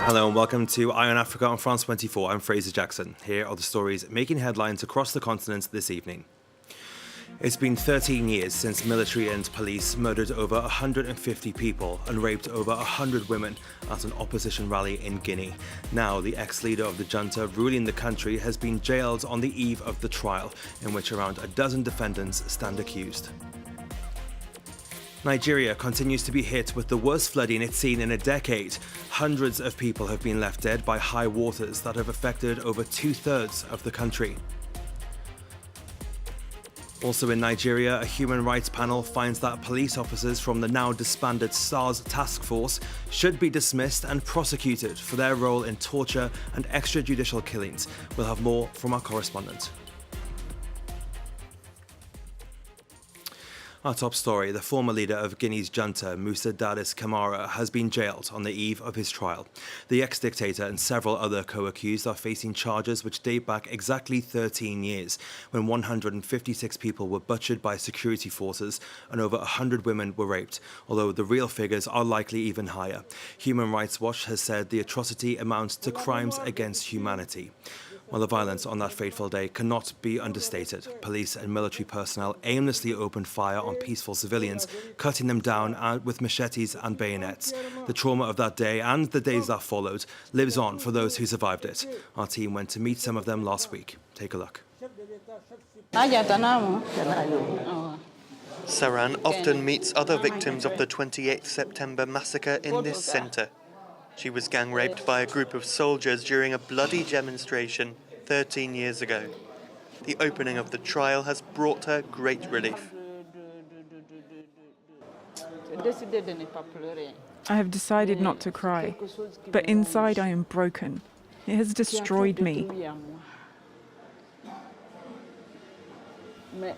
Hello and welcome to Eye on Africa on France 24. I'm Fraser Jackson. Here are the stories making headlines across the continent this evening. It's been 13 years since military and police murdered over 150 people and raped over 100 women at an opposition rally in Guinea. Now, the ex-leader of the junta ruling the country has been jailed on the eve of the trial, in which around a dozen defendants stand accused. Nigeria continues to be hit with the worst flooding it's seen in a decade. Hundreds of people have been left dead by high waters that have affected over two-thirds of the country. Also in Nigeria, a human rights panel finds that police officers from the now disbanded SARS task force should be dismissed and prosecuted for their role in torture and extrajudicial killings. We'll have more from our correspondent. Our top story, the former leader of Guinea's junta, Musa Dadis Camara, has been jailed on the eve of his trial. The ex-dictator and several other co-accused are facing charges which date back exactly 13 years, when 156 people were butchered by security forces and over 100 women were raped, although the real figures are likely even higher. Human Rights Watch has said the atrocity amounts to crimes against humanity. While the violence on that fateful day cannot be understated, police and military personnel aimlessly opened fire on peaceful civilians, cutting them down with machetes and bayonets. The trauma of that day and the days that followed lives on for those who survived it. Our team went to meet some of them last week. Take a look. Saran often meets other victims of the 28th September massacre in this centre. She was gang raped by a group of soldiers during a bloody demonstration 13 years ago. The opening of the trial has brought her great relief. I have decided not to cry, but inside I am broken. It has destroyed me.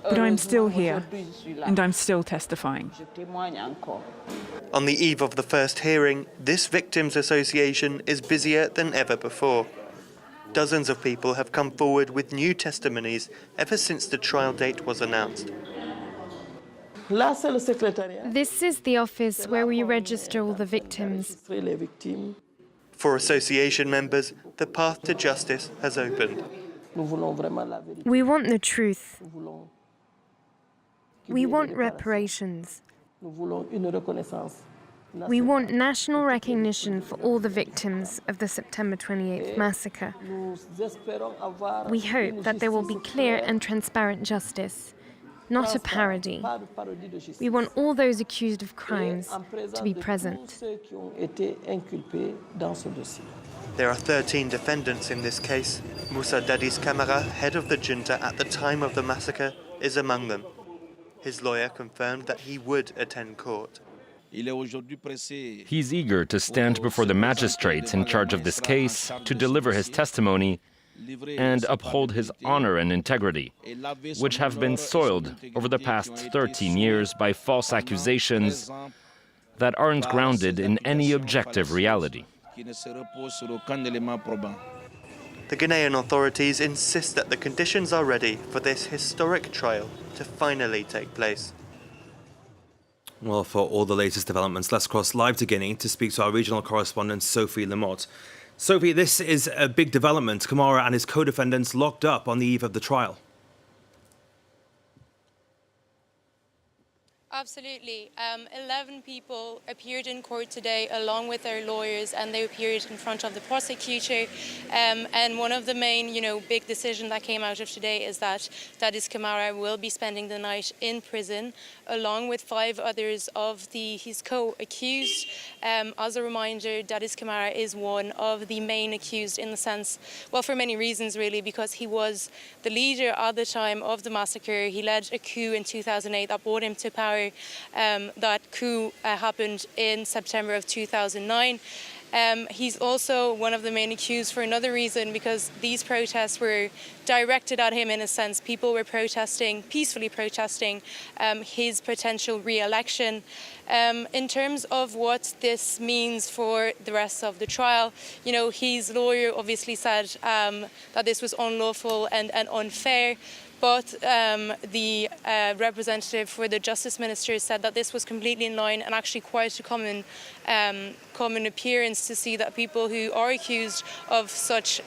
But I'm still here, and I'm still testifying. On the eve of the first hearing, this Victims' Association is busier than ever before. Dozens of people have come forward with new testimonies ever since the trial date was announced. This is the office where we register all the victims. For association members, the path to justice has opened. We want the truth. We want reparations. We want national recognition for all the victims of the September 28th massacre. We hope that there will be clear and transparent justice, not a parody. We want all those accused of crimes to be present. There are 13 defendants in this case. Musa Dadis Camara, head of the junta at the time of the massacre, is among them. His lawyer confirmed that he would attend court. He's eager to stand before the magistrates in charge of this case to deliver his testimony and uphold his honor and integrity, which have been soiled over the past 13 years by false accusations that aren't grounded in any objective reality. The Ghanaian authorities insist that the conditions are ready for this historic trial to finally take place. Well, for all the latest developments, let's cross live to Guinea to speak to our regional correspondent, Sophie Lamotte. Sophie, this is a big development. Camara and his co-defendants locked up on the eve of the trial. Absolutely. 11 people appeared in court today along with their lawyers, and they appeared in front of the prosecutor. And one of the main, big decision that came out of today is that Dadis Camara will be spending the night in prison along with 5 others of his co-accused. As a reminder, Dadis Camara is one of the main accused in the sense, well, for many reasons really, because he was the leader at the time of the massacre. He led a coup in 2008 that brought him to power. That coup happened in September of 2009. He's also one of the main accused for another reason, because these protests were directed at him in a sense. People were peacefully protesting his potential re-election. In terms of what this means for the rest of the trial, his lawyer obviously said that this was unlawful and unfair. But the representative for the Justice Minister said that this was completely in line and actually quite a common common appearance to see that people who are accused of such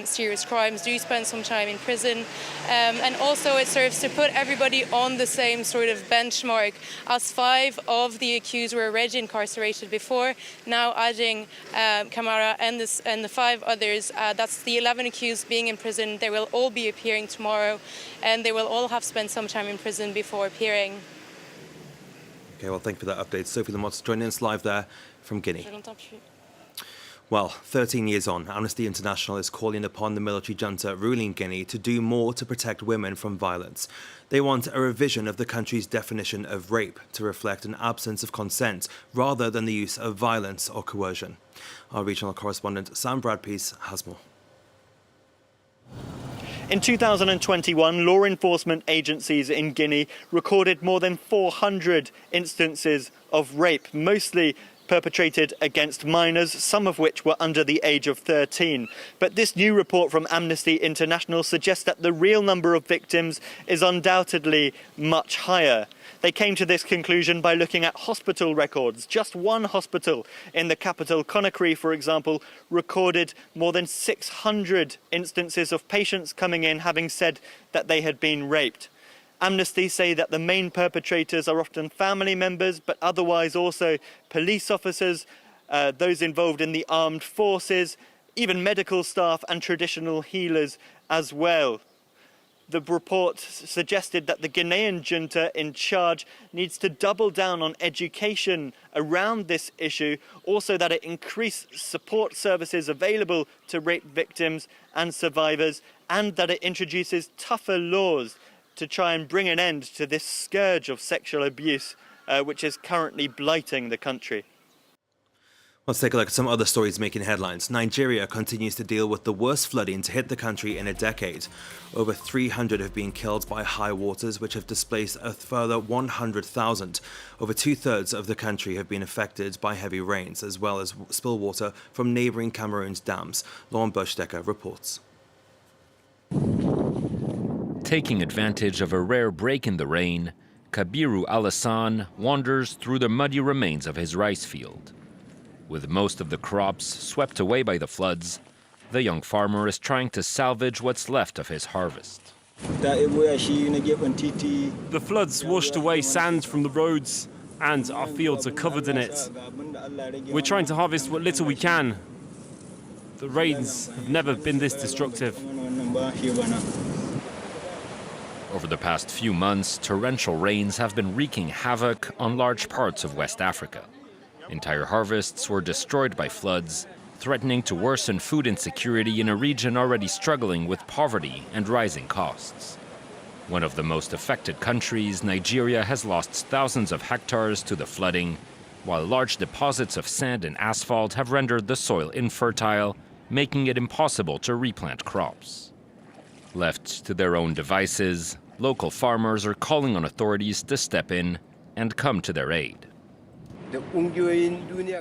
serious crimes do spend some time in prison. And also it serves to put everybody on the same sort of benchmark, as 5 of the accused were already incarcerated before. Now adding Camara and the 5 others, that's the 11 accused being in prison. They will all be appearing tomorrow, and they will all have spent some time in prison before appearing. Okay, well, thank you for that update. Sophie Lamotte joining us live there from Guinea. Well, 13 years on, Amnesty International is calling upon the military junta ruling Guinea to do more to protect women from violence. They want a revision of the country's definition of rape to reflect an absence of consent rather than the use of violence or coercion. Our regional correspondent Sam Bradpeace has more. In 2021, law enforcement agencies in Guinea recorded more than 400 instances of rape, mostly perpetrated against minors, some of which were under the age of 13. But this new report from Amnesty International suggests that the real number of victims is undoubtedly much higher. They came to this conclusion by looking at hospital records. Just one hospital in the capital, Conakry, for example, recorded more than 600 instances of patients coming in having said that they had been raped. Amnesty say that the main perpetrators are often family members, but otherwise also police officers, those involved in the armed forces, even medical staff and traditional healers as well. The report suggested that the Guinean junta in charge needs to double down on education around this issue, also that it increase support services available to rape victims and survivors, and that it introduces tougher laws to try and bring an end to this scourge of sexual abuse, which is currently blighting the country. Let's take a look at some other stories making headlines. Nigeria continues to deal with the worst flooding to hit the country in a decade. Over 300 have been killed by high waters, which have displaced a further 100,000. Over 2/3 of the country have been affected by heavy rains, as well as spill water from neighbouring Cameroon's dams. Lauren Bushdecker reports. Taking advantage of a rare break in the rain, Kabiru Alassane wanders through the muddy remains of his rice field. With most of the crops swept away by the floods, the young farmer is trying to salvage what's left of his harvest. The floods washed away sand from the roads, and our fields are covered in it. We're trying to harvest what little we can. The rains have never been this destructive. Over the past few months, torrential rains have been wreaking havoc on large parts of West Africa. Entire harvests were destroyed by floods, threatening to worsen food insecurity in a region already struggling with poverty and rising costs. One of the most affected countries, Nigeria has lost thousands of hectares to the flooding, while large deposits of sand and asphalt have rendered the soil infertile, making it impossible to replant crops. Left to their own devices, local farmers are calling on authorities to step in and come to their aid.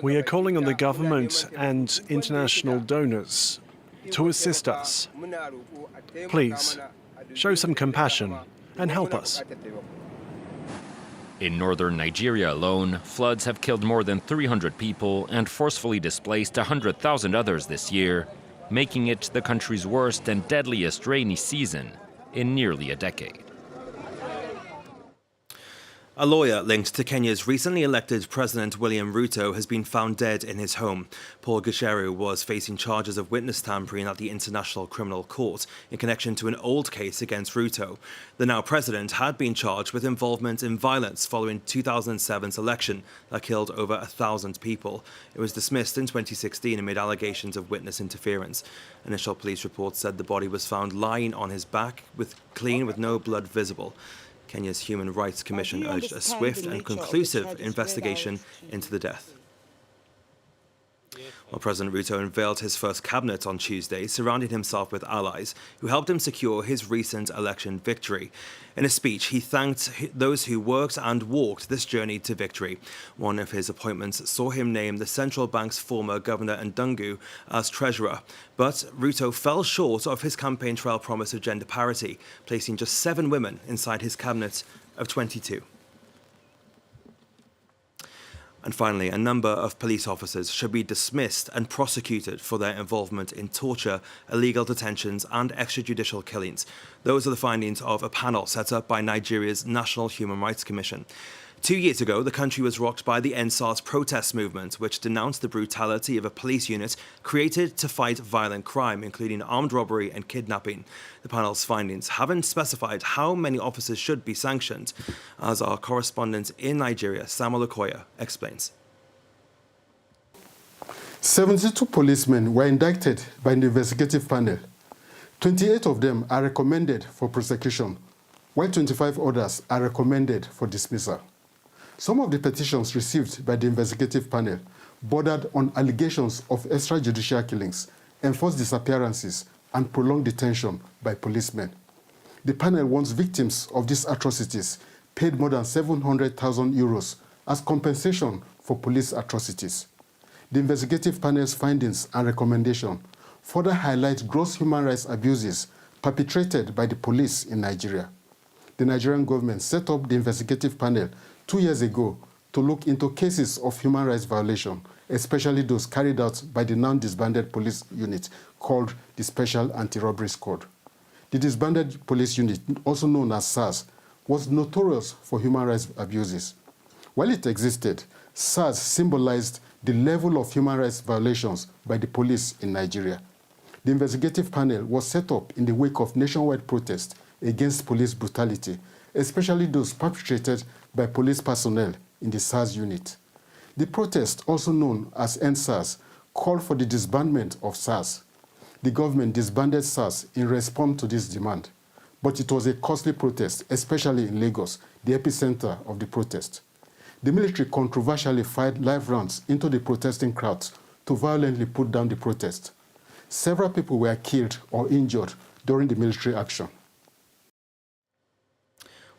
We are calling on the government and international donors to assist us. Please, show some compassion and help us. In northern Nigeria alone, floods have killed more than 300 people and forcefully displaced 100,000 others this year, making it the country's worst and deadliest rainy season in nearly a decade. A lawyer linked to Kenya's recently elected President William Ruto has been found dead in his home. Paul Gicheru was facing charges of witness tampering at the International Criminal Court in connection to an old case against Ruto. The now president had been charged with involvement in violence following 2007's election that killed over 1,000 people. It was dismissed in 2016 amid allegations of witness interference. Initial police reports said the body was found lying on his back, with no blood visible. Kenya's Human Rights Commission urged a swift and conclusive investigation into the death. Well, President Ruto unveiled his first cabinet on Tuesday, surrounding himself with allies who helped him secure his recent election victory. In a speech, he thanked those who worked and walked this journey to victory. One of his appointments saw him name the central bank's former governor Ndungu as treasurer. But Ruto fell short of his campaign trail promise of gender parity, placing just 7 women inside his cabinet of 22. And finally, a number of police officers should be dismissed and prosecuted for their involvement in torture, illegal detentions and extrajudicial killings. Those are the findings of a panel set up by Nigeria's National Human Rights Commission. 2 years ago, the country was rocked by the EndSARS protest movement, which denounced the brutality of a police unit created to fight violent crime, including armed robbery and kidnapping. The panel's findings haven't specified how many officers should be sanctioned, as our correspondent in Nigeria, Samuel Okoya, explains. 72 policemen were indicted by the investigative panel. 28 of them are recommended for prosecution, while 25 others are recommended for dismissal. Some of the petitions received by the investigative panel bordered on allegations of extrajudicial killings, enforced disappearances, and prolonged detention by policemen. The panel wants victims of these atrocities paid more than 700,000 euros as compensation for police atrocities. The investigative panel's findings and recommendation further highlight gross human rights abuses perpetrated by the police in Nigeria. The Nigerian government set up the investigative panel 2 years ago to look into cases of human rights violation, especially those carried out by the now-disbanded police unit called the Special Anti-Robbery Squad. The disbanded police unit, also known as SARS, was notorious for human rights abuses. While it existed, SARS symbolized the level of human rights violations by the police in Nigeria. The investigative panel was set up in the wake of nationwide protests against police brutality, especially those perpetrated by police personnel in the SARS unit. The protest, also known as EndSARS, called for the disbandment of SARS. The government disbanded SARS in response to this demand, but it was a costly protest, especially in Lagos, the epicenter of the protest. The military controversially fired live rounds into the protesting crowds to violently put down the protest. Several people were killed or injured during the military action.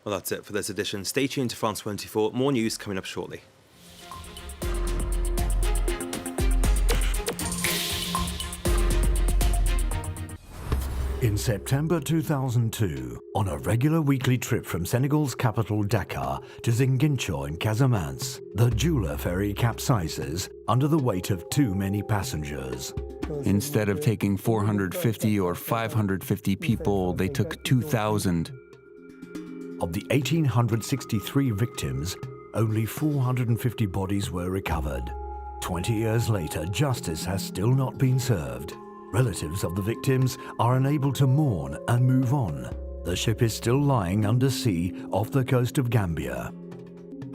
Well, that's it for this edition. Stay tuned to France 24. More news coming up shortly. In September 2002, on a regular weekly trip from Senegal's capital Dakar to Ziguinchor in Casamance, the Joola ferry capsizes under the weight of too many passengers. Instead of taking 450 or 550 people, they took 2,000. Of the 1,863 victims, only 450 bodies were recovered. 20 years later, justice has still not been served. Relatives of the victims are unable to mourn and move on. The ship is still lying under sea off the coast of Gambia.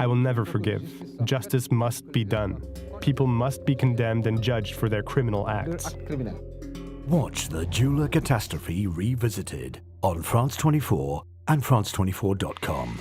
I will never forgive. Justice must be done. People must be condemned and judged for their criminal acts. Watch the Joola catastrophe revisited on France 24 and France24.com.